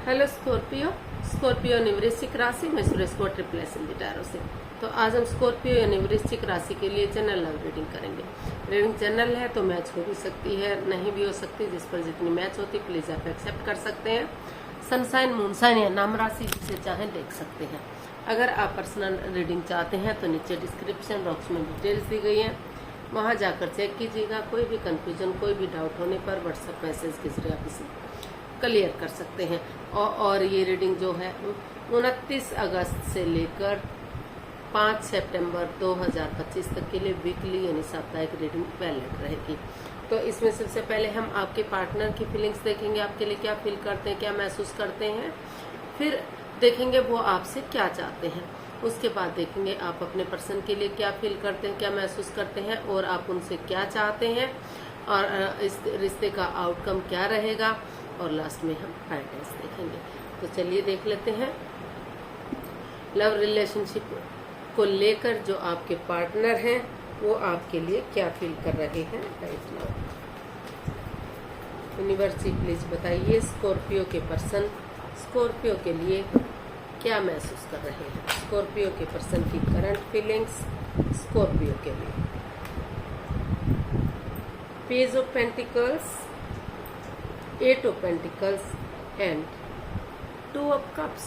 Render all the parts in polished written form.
Hello Scorpio. Scorpio यानी वृश्चिक राशि में सूरज को ट्रिपलेस इन टैरो से। तो आज हम स्कॉर्पियो यानी वृश्चिक राशि के लिए जनरल लव रीडिंग करेंगे। रीडिंग जनरल है तो मैच हो भी सकती है, नहीं भी हो सकती। जिस पर जितनी मैच होती प्लीज आप एक्सेप्ट कर सकते हैं। सनसाइन, मूनसाइन या नाम राशि जिसे चाहें देख सकते हैं। अगर आप पर्सनल रीडिंग चाहते हैं तो नीचे डिस्क्रिप्शन बॉक्स में डिटेल्स दी गई है, वहां जाकर चेक कीजिएगा। कोई भी कंफ्यूजन, कोई भी डाउट होने पर व्हाट्सएप मैसेज के जरिए आप इसे क्लियर कर सकते हैं। और ये रीडिंग जो है 29 अगस्त से लेकर 5 सितंबर 2025 तक के लिए वीकली यानी साप्ताहिक रीडिंग वैलिड रहेगी। तो इसमें सबसे पहले हम आपके पार्टनर की फीलिंग्स देखेंगे, आपके लिए क्या फील करते हैं, क्या महसूस करते हैं। फिर देखेंगे वो आपसे क्या चाहते हैं। उसके बाद देखेंगे आप अपने पर्सन के लिए क्या फील करते हैं, क्या महसूस करते हैं और आप उनसे क्या चाहते हैं और इस रिश्ते का आउटकम क्या रहेगा। और लास्ट में हम गाइडेंस देखेंगे। तो चलिए देख लेते हैं लव रिलेशनशिप को लेकर जो आपके पार्टनर हैं वो आपके लिए क्या फील कर रहे हैं right now. Universe ji please बताइए स्कॉर्पियो के पर्सन स्कॉर्पियो के लिए क्या महसूस कर रहे हैं। स्कॉर्पियो के पर्सन की करंट फीलिंग्स स्कॉर्पियो के लिए। Page of pentacles, 8 of pentacles and 2 of cups.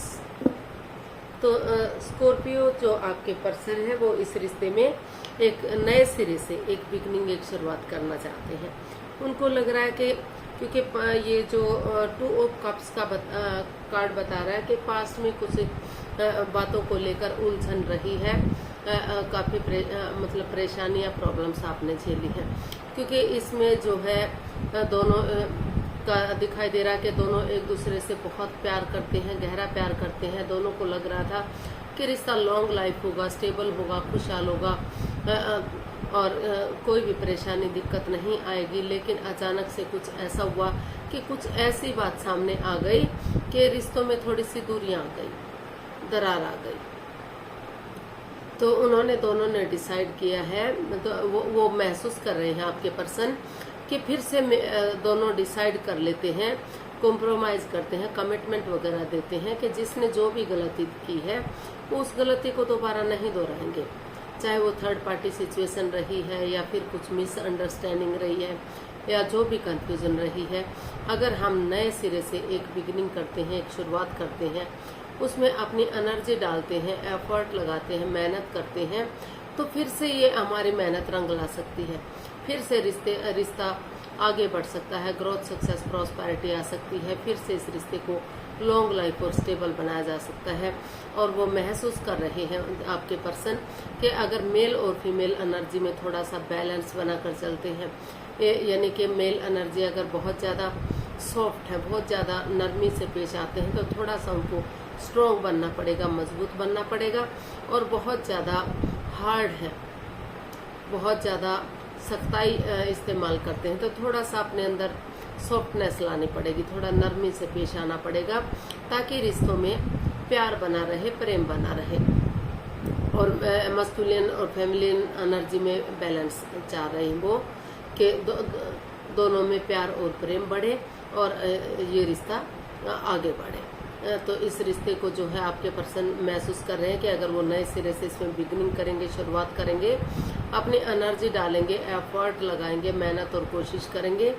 तो स्कॉर्पियो जो आपके पर्सन है वो इस रिश्ते में एक नए सिरे से एक बिगनिंग, एक शुरुआत करना चाहते हैं। उनको लग रहा है कि क्योंकि ये जो 2 ऑफ कप्स का कार्ड बता रहा है कि पास्ट में कुछ बातों को लेकर उलझन रही है, काफ़ी मतलब परेशानियां, प्रॉब्लम्स आपने झेली हैं। क्योंकि इसमें जो है दोनों का दिखाई दे रहा है कि दोनों एक दूसरे से बहुत प्यार करते हैं, गहरा प्यार करते हैं। दोनों को लग रहा था कि रिश्ता लॉन्ग लाइफ होगा, स्टेबल होगा, खुशहाल होगा और कोई भी परेशानी, दिक्कत नहीं आएगी। लेकिन अचानक से कुछ ऐसा हुआ कि कुछ ऐसी बात सामने आ गई कि रिश्तों में थोड़ी सी दूरियां आ गई, दरार आ गई। तो उन्होंने दोनों ने डिसाइड किया है, तो वो महसूस कर रहे हैं आपके पर्सन कि फिर से दोनों डिसाइड कर लेते हैं, कॉम्प्रोमाइज करते हैं, कमिटमेंट वगैरह देते हैं कि जिसने जो भी गलती की है वो उस गलती को दोबारा नहीं दोहराएंगे। चाहे वो थर्ड पार्टी सिचुएशन रही है या फिर कुछ मिसअंडरस्टैंडिंग रही है या जो भी कंफ्यूजन रही है, अगर हम नए सिरे से एक बिगिनिंग करते हैं, एक शुरुआत करते हैं, उसमें अपनी एनर्जी डालते हैं, एफर्ट लगाते हैं, मेहनत करते हैं, तो फिर से ये हमारी मेहनत रंग ला सकती है। फिर से रिश्ता आगे बढ़ सकता है, ग्रोथ, सक्सेस, प्रॉस्पेरिटी आ सकती है। फिर से इस रिश्ते को लॉन्ग लाइफ और स्टेबल बनाया जा सकता है। और वो महसूस कर रहे हैं आपके पर्सन कि अगर मेल और फीमेल एनर्जी में थोड़ा सा बैलेंस बनाकर चलते हैं, यानी कि मेल एनर्जी अगर बहुत ज़्यादा सॉफ्ट है, बहुत ज़्यादा नरमी से पेश आते हैं, तो थोड़ा सा उनको स्ट्रॉन्ग बनना पड़ेगा, मजबूत बनना पड़ेगा। और बहुत ज़्यादा हार्ड है, बहुत ज़्यादा सख्ताई इस्तेमाल करते हैं, तो थोड़ा सा अपने अंदर सॉफ्टनेस लानी पड़ेगी, थोड़ा नरमी से पेश आना पड़ेगा, ताकि रिश्तों में प्यार बना रहे, प्रेम बना रहे। और मस्कुलिन और फेमिलिन एनर्जी में बैलेंस चाह रहे हैं वो कि दोनों में प्यार और प्रेम बढ़े और ये रिश्ता आगे बढ़े। तो इस रिश्ते को जो है आपके पर्सन महसूस कर रहे हैं कि अगर वो नए सिरे से इसमें बिगनिंग करेंगे, शुरुआत करेंगे, अपनी एनर्जी डालेंगे, एफर्ट लगाएंगे, मेहनत और कोशिश करेंगे,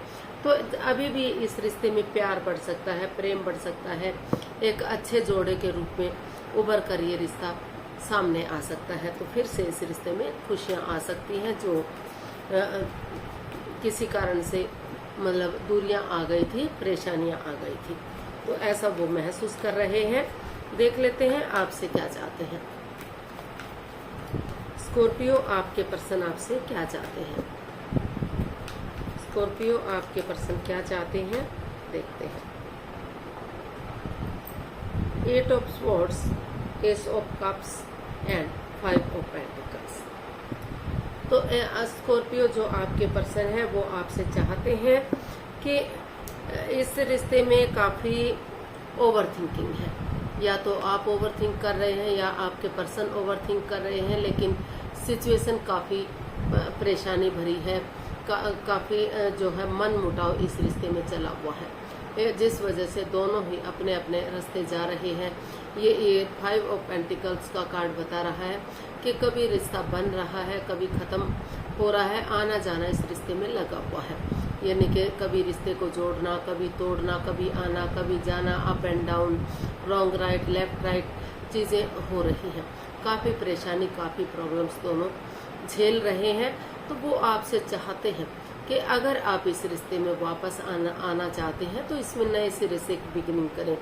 तो अभी भी इस रिश्ते में प्यार बढ़ सकता है, प्रेम बढ़ सकता है। एक अच्छे जोड़े के रूप में उभर कर ये रिश्ता सामने आ सकता है। तो फिर से इस रिश्ते में खुशियाँ आ सकती हैं जो किसी कारण से मतलब दूरियां आ गई थी, परेशानियां आ गई थी। तो ऐसा वो महसूस कर रहे हैं। देख लेते हैं आपसे क्या चाहते हैं स्कॉर्पियो। आपके पर्सन आपसे क्या चाहते हैं स्कॉर्पियो, आपके पर्सन क्या चाहते हैं देखते हैं। 8 of swords, S of cups and 5 of pentacles. तो स्कॉर्पियो जो आपके पर्सन है वो आपसे चाहते हैं कि इस रिश्ते में काफ़ी ओवर थिंकिंग है। या तो आप ओवर थिंक कर रहे हैं या आपके पर्सन ओवर थिंक कर रहे हैं, लेकिन सिचुएशन काफ़ी परेशानी भरी है, काफ़ी जो है मन मुटाव इस रिश्ते में चला हुआ है। जिस वजह से दोनों ही अपने अपने रास्ते जा रहे हैं। ये 5 ऑफ पेंटिकल्स का कार्ड बता रहा है कि कभी रिश्ता बन रहा है, कभी ख़त्म हो रहा है, आना जाना इस रिश्ते में लगा हुआ है। यानी कि कभी रिश्ते को जोड़ना, कभी तोड़ना, कभी आना, कभी जाना, up and down, wrong right, left right चीज़ें हो रही हैं। काफ़ी परेशानी, काफ़ी प्रॉब्लम्स दोनों झेल रहे हैं। तो वो आपसे चाहते हैं कि अगर आप इस रिश्ते में वापस आना चाहते हैं तो इसमें नए सिरे से बिगिनिंग करें।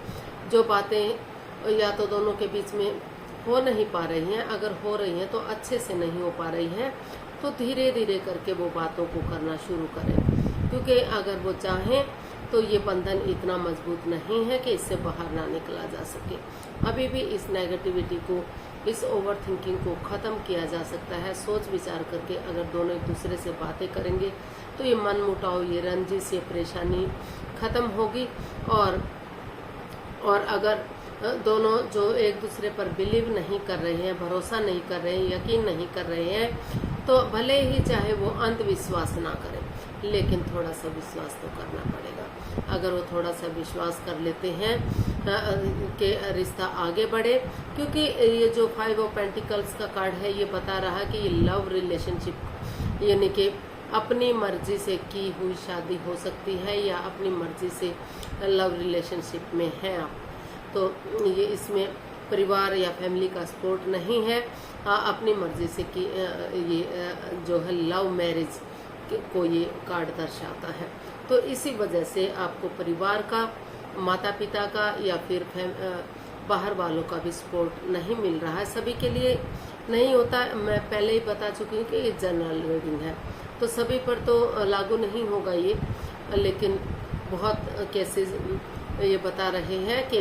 जो बातें या तो दोनों के बीच में हो नहीं पा रही हैं, अगर हो रही हैं तो अच्छे से नहीं हो पा रही हैं, तो धीरे धीरे करके वो बातों को करना शुरू करें। क्योंकि अगर वो चाहें तो ये बंधन इतना मजबूत नहीं है कि इससे बाहर ना निकला जा सके। अभी भी इस नेगेटिविटी को, इस ओवर थिंकिंग को ख़त्म किया जा सकता है। सोच विचार करके अगर दोनों एक दूसरे से बातें करेंगे तो ये मन मुटाव, ये रंजिश, ये परेशानी ख़त्म होगी। और अगर दोनों जो एक दूसरे पर बिलीव नहीं कर रहे हैं, भरोसा नहीं कर रहे हैं, यकीन नहीं कर रहे हैं, तो भले ही चाहे वो अंधविश्वास ना करें, लेकिन थोड़ा सा विश्वास तो करना पड़ेगा। अगर वो थोड़ा सा विश्वास कर लेते हैं कि रिश्ता आगे बढ़े, क्योंकि ये जो 5 ऑफ पेंटिकल्स का कार्ड है ये बता रहा है कि ये लव रिलेशनशिप, यानी कि अपनी मर्जी से की हुई शादी हो सकती है या अपनी मर्जी से लव रिलेशनशिप में है आप, तो ये इसमें परिवार या फैमिली का सपोर्ट नहीं है। अपनी मर्जी से की ये जो है लव मैरिज को ये कार्ड दर्शाता है। तो इसी वजह से आपको परिवार का, माता पिता का या फिर बाहर वालों का भी सपोर्ट नहीं मिल रहा है। सभी के लिए नहीं होता, मैं पहले ही बता चुकी हूँ कि ये जनरल रीडिंग है, तो सभी पर तो लागू नहीं होगा ये, लेकिन बहुत केसेस ये बता रहे हैं कि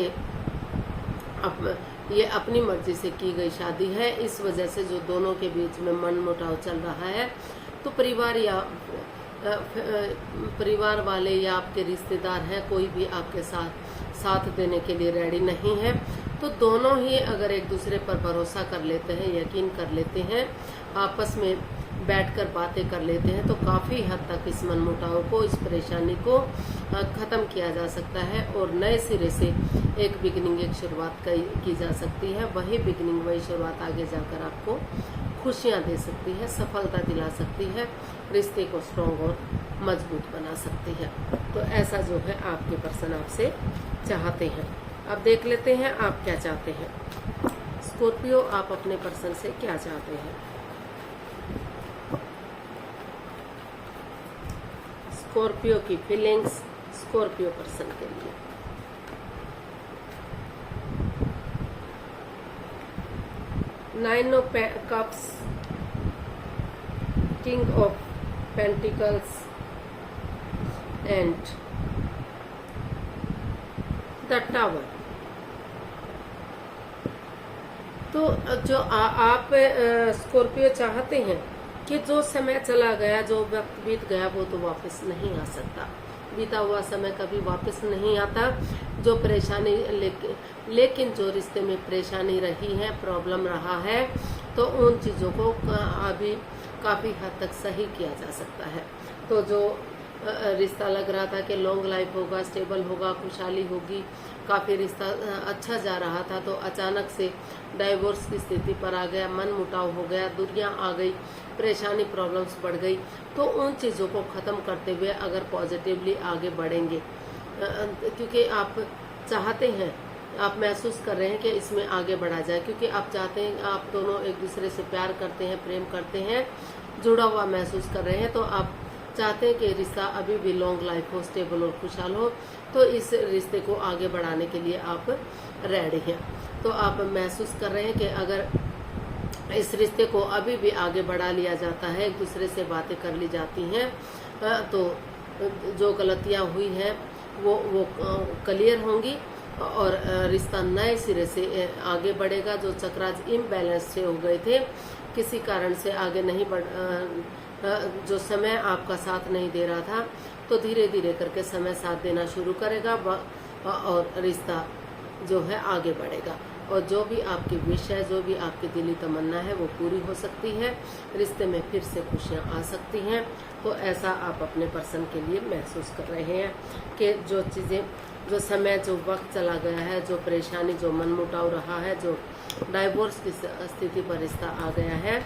ये अपनी मर्जी से की गई शादी है। इस वजह से जो दोनों के बीच में मन मुटाव चल रहा है, तो परिवार वाले या आपके रिश्तेदार हैं, कोई भी आपके साथ देने के लिए रेडी नहीं है। तो दोनों ही अगर एक दूसरे पर भरोसा कर लेते हैं, यकीन कर लेते हैं, आपस में बैठकर बातें कर लेते हैं, तो काफ़ी हद तक इस मनमुटाव को, इस परेशानी को ख़त्म किया जा सकता है और नए सिरे से एक बिगिनिंग, एक शुरुआत की जा सकती है। वही बिगिनिंग, वही शुरुआत आगे जाकर आपको खुशियाँ दे सकती है, सफलता दिला सकती है, रिश्ते को स्ट्रॉन्ग और मजबूत बना सकती है। तो ऐसा जो है आपके पर्सन आपसे चाहते हैं। अब देख लेते हैं आप क्या चाहते हैं। स्कॉर्पियो, आप अपने पर्सन से क्या चाहते हैं? स्कॉर्पियो की फीलिंग्स स्कॉर्पियो पर्सन के लिए। Nine of cups, king of pentacles and the tower. तो जो आप स्कॉर्पियो चाहते हैं कि जो समय चला गया, जो वक्त बीत गया, वो तो वापस नहीं आ सकता। बीता हुआ समय कभी वापस नहीं आता। जो परेशानी, लेकिन जो रिश्ते में परेशानी रही है, प्रॉब्लम रहा है, तो उन चीज़ों को अभी काफ़ी हद तक सही किया जा सकता है। तो जो रिश्ता लग रहा था कि लॉन्ग लाइफ होगा, स्टेबल होगा, खुशहाली होगी, काफ़ी रिश्ता अच्छा जा रहा था, तो अचानक से डाइवोर्स की स्थिति पर आ गया, मन मुटाव हो गया, दूरियां आ गई, परेशानी, प्रॉब्लम्स बढ़ गई। तो उन चीज़ों को ख़त्म करते हुए अगर पॉजिटिवली आगे बढ़ेंगे, क्योंकि आप चाहते हैं, आप महसूस कर रहे हैं कि इसमें आगे बढ़ा जाए, क्योंकि आप चाहते हैं, आप दोनों एक दूसरे से प्यार करते हैं, प्रेम करते हैं, जुड़ा हुआ महसूस कर रहे हैं, तो आप चाहते हैं कि रिश्ता अभी भी लॉन्ग लाइफ हो, स्टेबल और खुशहाल हो। तो इस रिश्ते को आगे बढ़ाने के लिए आप रेडी हैं। तो आप महसूस कर रहे हैं कि अगर इस रिश्ते को अभी भी आगे बढ़ा लिया जाता है, एक दूसरे से बातें कर ली जाती हैं, तो जो गलतियां हुई हैं वो क्लियर होंगी और रिश्ता नए सिरे से आगे बढ़ेगा। जो चक्रास इम्बैलेंस से हो गए थे, किसी कारण से आगे नहीं बढ़, जो समय आपका साथ नहीं दे रहा था, तो धीरे धीरे करके समय साथ देना शुरू करेगा और रिश्ता जो है आगे बढ़ेगा। और जो भी आपकी विश है, जो भी आपकी दिली तमन्ना है वो पूरी हो सकती है। रिश्ते में फिर से खुशियाँ आ सकती हैं। तो ऐसा आप अपने पर्सन के लिए महसूस कर रहे हैं कि जो चीज़ें, जो समय, जो वक्त चला गया है, जो परेशानी, जो मनमुटाव रहा है, जो डाइवोर्स की स्थिति पर रिश्ता आ गया है,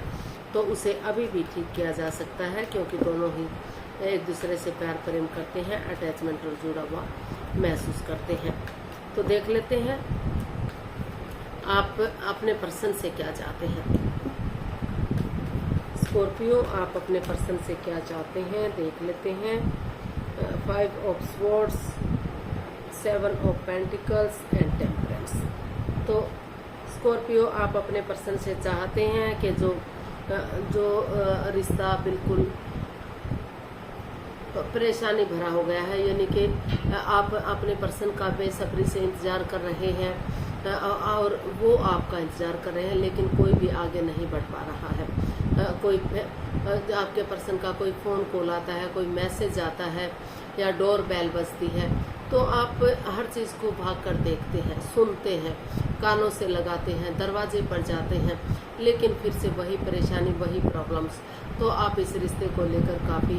तो उसे अभी भी ठीक किया जा सकता है, क्योंकि दोनों ही एक दूसरे से प्यार प्रेम करते हैं, अटैचमेंट और जुड़ा हुआ महसूस करते हैं। तो देख लेते हैं आप अपने पर्सन से क्या चाहते हैं। स्कॉर्पियो, आप अपने पर्सन से क्या चाहते हैं, देख लेते हैं। 5 of swords, 7 of pentacles and temperance. तो स्कॉर्पियो, आप अपने पर्सन से चाहते हैं कि जो रिश्ता बिल्कुल परेशानी भरा हो गया है, यानी कि आप अपने पर्सन का बेसब्री से इंतज़ार कर रहे हैं और वो आपका इंतज़ार कर रहे हैं, लेकिन कोई भी आगे नहीं बढ़ पा रहा है। कोई आपके पर्सन का कोई फ़ोन कॉल आता है, कोई मैसेज आता है या डोर बेल बजती है, तो आप हर चीज़ को भाग कर देखते हैं, सुनते हैं, कानों से लगाते हैं, दरवाजे पर जाते हैं, लेकिन फिर से वही परेशानी, वही प्रॉब्लम्स। तो आप इस रिश्ते को लेकर काफ़ी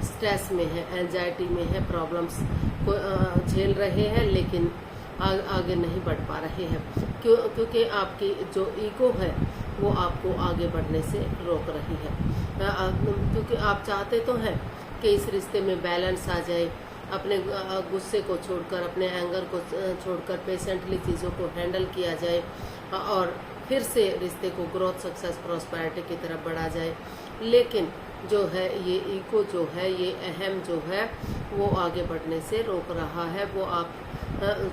स्ट्रेस में हैं, एंजाइटी में हैं, प्रॉब्लम्स को झेल रहे हैं, लेकिन आगे नहीं बढ़ पा रहे हैं, क्योंकि आपकी जो ईगो है वो आपको आगे बढ़ने से रोक रही है। क्योंकि आप चाहते तो हैं कि इस रिश्ते में बैलेंस आ जाए, अपने गुस्से को छोड़कर, अपने एंगर को छोड़कर पेशेंटली चीज़ों को हैंडल किया जाए और फिर से रिश्ते को ग्रोथ, सक्सेस, प्रॉस्पेरिटी की तरफ बढ़ा जाए। लेकिन जो है ये ईगो जो है, ये अहम जो है, वो आगे बढ़ने से रोक रहा है। वो आप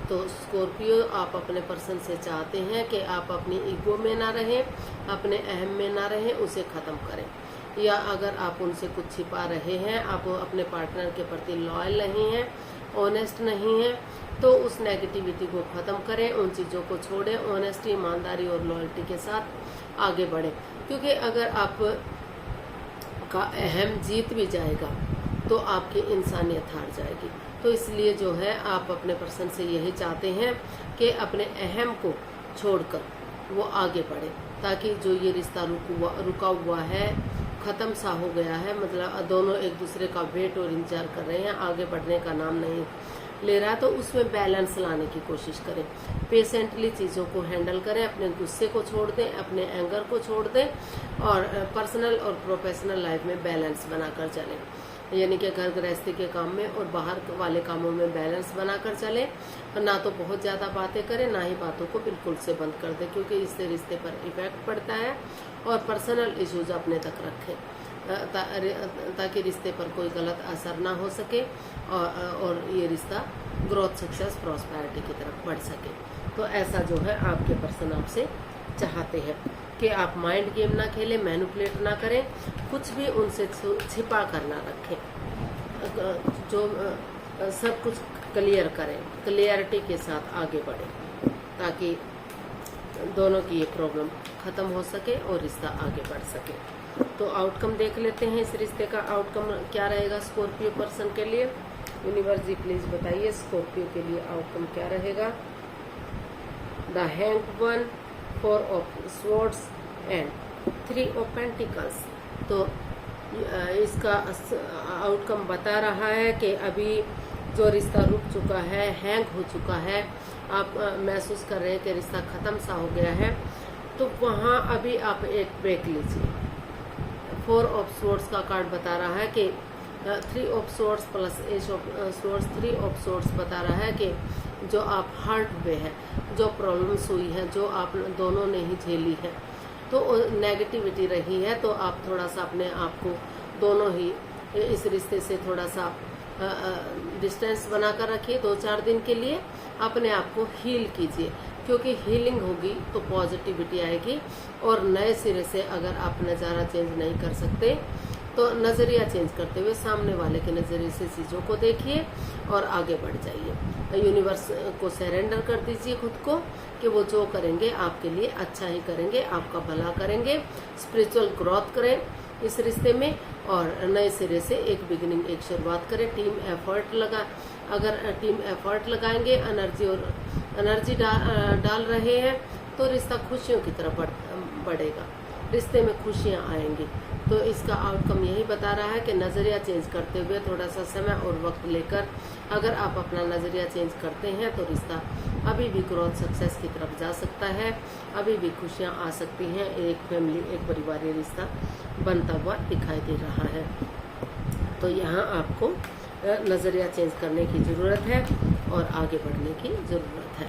तो स्कॉर्पियो, आप अपने पर्सन से चाहते हैं कि आप अपनी ईगो में ना रहें, अपने अहम में ना रहें, उसे ख़त्म करें। या अगर आप उनसे कुछ छिपा रहे हैं, आप अपने पार्टनर के प्रति लॉयल नहीं हैं, ऑनेस्ट नहीं हैं, तो उस नेगेटिविटी को ख़त्म करें, उन चीज़ों को छोड़ें, ऑनेस्टी, ईमानदारी और लॉयल्टी के साथ आगे बढ़ें। क्योंकि अगर आप का अहम जीत भी जाएगा तो आपकी इंसानियत हार जाएगी। तो इसलिए जो है आप अपने पर्सन से यही चाहते हैं कि अपने अहम को छोड़कर वो आगे बढ़े, ताकि जो ये रिश्ता रुका हुआ है, ख़त्म सा हो गया है, मतलब दोनों एक दूसरे का वेट और इंतजार कर रहे हैं, आगे बढ़ने का नाम नहीं ले रहा है, तो उसमें बैलेंस लाने की कोशिश करें। पेशेंटली चीज़ों को हैंडल करें, अपने गुस्से को छोड़ दें, अपने एंगर को छोड़ दें और पर्सनल और प्रोफेशनल लाइफ में बैलेंस बनाकर चलें। यानी कि घर गृहस्थी के काम में और बाहर वाले कामों में बैलेंस बनाकर चलें। ना तो बहुत ज़्यादा बातें करें, ना ही बातों को बिल्कुल से बंद कर दें, क्योंकि इससे रिश्ते पर इफेक्ट पड़ता है। और पर्सनल इश्यूज अपने तक रखें ताकि रिश्ते पर कोई गलत असर ना हो सके और ये रिश्ता ग्रोथ, सक्सेस, प्रॉस्पेरिटी की तरफ बढ़ सके। तो ऐसा जो है आपके पर्सन आपसे चाहते हैं कि आप माइंड गेम ना खेलें, मैनिपुलेट ना करें, कुछ भी उनसे छिपा कर ना रखें, जो सब कुछ क्लियर करें, क्लियरिटी के साथ आगे बढ़ें, ताकि दोनों की ये प्रॉब्लम ख़त्म हो सके और रिश्ता आगे बढ़ सके। तो आउटकम देख लेते हैं, इस रिश्ते का आउटकम क्या रहेगा स्कॉर्पियो पर्सन के लिए। यूनिवर्स जी प्लीज़ बताइए स्कॉर्पियो के लिए आउटकम क्या रहेगा। The hanged one, 4 of swords and 3 of pentacles. तो इसका आउटकम बता रहा है कि अभी जो रिश्ता रुक चुका है, हैंग हो चुका है, आप महसूस कर रहे हैं कि रिश्ता ख़त्म सा हो गया है, तो वहाँ अभी आप एक ब्रेक लीजिए। 4 ऑफ स्वॉर्ड्स का कार्ड बता रहा है कि 3 of swords plus ace of swords, 3 of swords बता रहा है कि जो आप हर्ट हुए हैं, जो प्रॉब्लम्स हुई हैं, जो आप दोनों ने ही झेली है, तो नेगेटिविटी रही है, तो आप थोड़ा सा अपने आप को दोनों ही इस रिश्ते से थोड़ा सा डिस्टेंस बनाकर रखिए। 2-4 दिन के लिए अपने आप को हील कीजिए, क्योंकि हीलिंग होगी तो पॉजिटिविटी आएगी। और नए सिरे से अगर आप नज़ारा चेंज नहीं कर सकते तो नज़रिया चेंज करते हुए सामने वाले के नज़रिए से चीज़ों को देखिए और आगे बढ़ जाइए। यूनिवर्स को सरेंडर कर दीजिए खुद को कि वो जो करेंगे आपके लिए अच्छा ही करेंगे, आपका भला करेंगे। स्पिरिचुअल ग्रोथ करें इस रिश्ते में और नए सिरे से एक बिगिनिंग, एक शुरुआत करें। टीम एफर्ट अगर टीम एफर्ट लगाएंगे, एनर्जी डाल रहे हैं तो रिश्ता खुशियों की तरफ बढ़ेगा, रिश्ते में खुशियाँ आएंगी। तो इसका आउटकम यही बता रहा है कि नज़रिया चेंज करते हुए थोड़ा सा समय और वक्त लेकर अगर आप अपना नज़रिया चेंज करते हैं तो रिश्ता अभी भी ग्रोथ सक्सेस की तरफ जा सकता है, अभी भी खुशियाँ आ सकती हैं। एक फैमिली, एक परिवारीय रिश्ता बनता हुआ दिखाई दे रहा है। तो यहाँ आपको नज़रिया चेंज करने की ज़रूरत है और आगे बढ़ने की ज़रूरत है।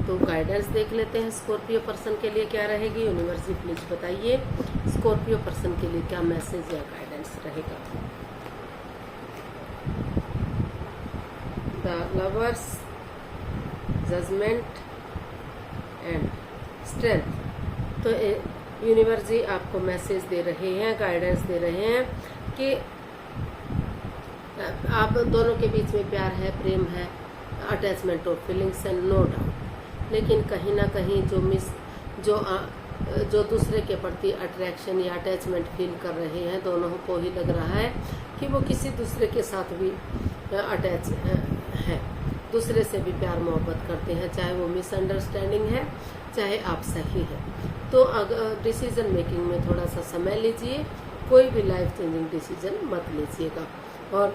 तो गाइडेंस देख लेते हैं स्कॉर्पियो पर्सन के लिए क्या रहेगी। यूनिवर्स जी प्लीज बताइए स्कॉर्पियो पर्सन के लिए क्या मैसेज या गाइडेंस रहेगा। The lovers, judgement and strength. तो यूनिवर्स जी आपको मैसेज दे रहे हैं, गाइडेंस दे रहे हैं कि आप दोनों के बीच में प्यार है, प्रेम है, अटैचमेंट और फीलिंग्स एंड नो डाउट। लेकिन कहीं ना कहीं जो दूसरे के प्रति अट्रैक्शन या अटैचमेंट फील कर रहे हैं, दोनों को ही लग रहा है कि वो किसी दूसरे के साथ भी अटैच है, दूसरे से भी प्यार मोहब्बत करते हैं, चाहे वो मिसअंडरस्टैंडिंग है, चाहे आप सही है। तो अगर डिसीजन मेकिंग में थोड़ा सा समय लीजिए, कोई भी लाइफ चेंजिंग डिसीजन मत लीजिएगा, और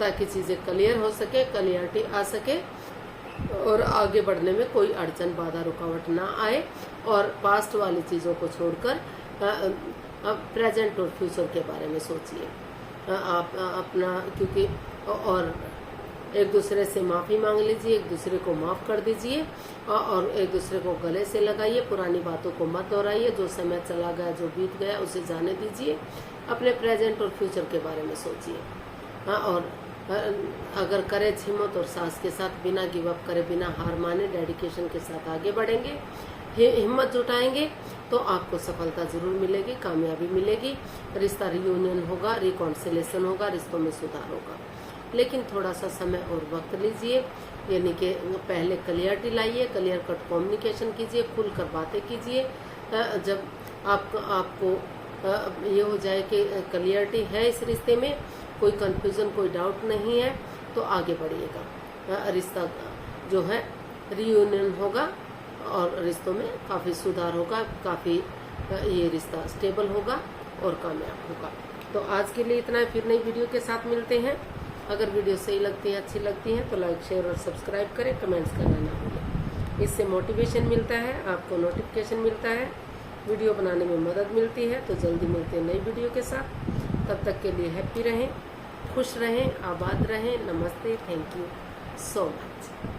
ताकि चीज़ें क्लियर हो सके, क्लियरिटी आ सके और आगे बढ़ने में कोई अड़चन, बाधा, रुकावट ना आए। और पास्ट वाली चीज़ों को छोड़कर प्रेजेंट और फ्यूचर के बारे में सोचिए आप अपना, क्योंकि और एक दूसरे से माफ़ी मांग लीजिए, एक दूसरे को माफ़ कर दीजिए और एक दूसरे को गले से लगाइए। पुरानी बातों को मत दोहराइए, जो समय चला गया, जो बीत गया उसे जाने दीजिए। अपने प्रेजेंट और फ्यूचर के बारे में सोचिए। और अगर करेज, हिम्मत और साहस के साथ बिना गिव अप करे, बिना हार माने, डेडिकेशन के साथ आगे बढ़ेंगे, हिम्मत जुटाएंगे तो आपको सफलता जरूर मिलेगी, कामयाबी मिलेगी। रिश्ता रियूनियन होगा, रिकॉन्सिलेशन होगा, रिश्तों में सुधार होगा। लेकिन थोड़ा सा समय और वक्त लीजिए, यानी कि पहले क्लियरिटी लाइए, क्लियर कट कम्युनिकेशन कीजिए, खुलकर बातें कीजिए। जब आपको ये हो जाए कि क्लियरिटी है इस रिश्ते में, कोई कंफ्यूजन, कोई डाउट नहीं है, तो आगे बढ़िएगा। रिश्ता जो है रियूनियन होगा और रिश्तों में काफ़ी सुधार होगा, काफ़ी ये रिश्ता स्टेबल होगा और कामयाब होगा। तो आज के लिए इतना है, फिर नई वीडियो के साथ मिलते हैं। अगर वीडियो सही लगती है, अच्छी लगती है तो लाइक, शेयर और सब्सक्राइब करें, कमेंट्स करना ना भूलें। इससे मोटिवेशन मिलता है, आपको नोटिफिकेशन मिलता है, वीडियो बनाने में मदद मिलती है। तो जल्दी मिलते हैं नई वीडियो के साथ। तब तक के लिए हैप्पी रहें, खुश रहें, आबाद रहें। नमस्ते, थैंक यू सो मच।